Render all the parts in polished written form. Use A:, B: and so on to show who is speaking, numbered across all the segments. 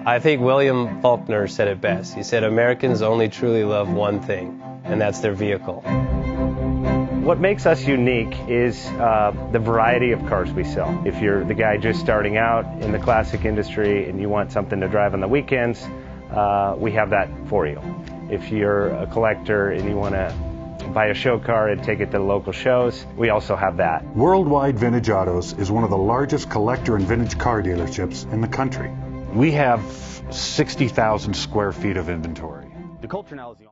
A: I think William Faulkner said it best. He said, Americans only truly love one thing, and that's their vehicle.
B: What makes us unique is the variety of cars we sell. If you're the guy just starting out in the classic industry and you want something to drive on the weekends, we have that for you. If you're a collector and you want to buy a show car and take it to the local shows, we also have that.
C: Worldwide Vintage Autos is one of the largest collector and vintage car dealerships in the country. We have 60,000 square feet of inventory.
B: The culture now is the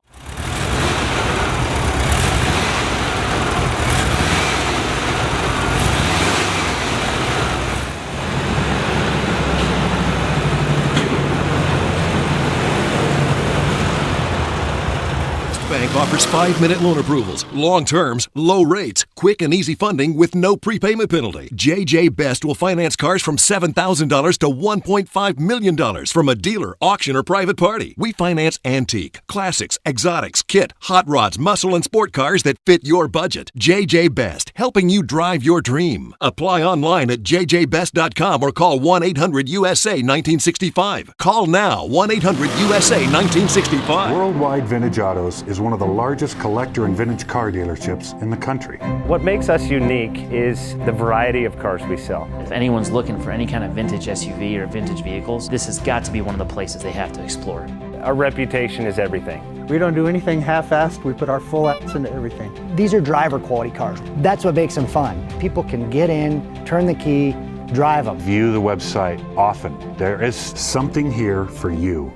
D: Bank offers 5-minute loan approvals, long terms, low rates, quick and easy funding with no prepayment penalty. JJ Best will finance cars from $7,000 to $1.5 million from a dealer, auction, or private party. We finance antique, classics, exotics, kit, hot rods, muscle, and sport cars that fit your budget. JJ Best, helping you drive your dream. Apply online at jjbest.com or call 1-800-USA-1965. Call now, 1-800-USA-1965.
C: Worldwide Vintage Autos is one of the largest collector and vintage car dealerships in the country.
B: What makes us unique is the variety of cars we sell.
E: If anyone's looking for any kind of vintage SUV or vintage vehicles, this has got to be one of the places they have to explore.
B: Our reputation is everything.
F: We don't do anything half-assed. We put our full ass into everything.
G: These are driver quality cars. That's what makes them fun. People can get in, turn the key, drive them.
C: View the website often. There is something here for you.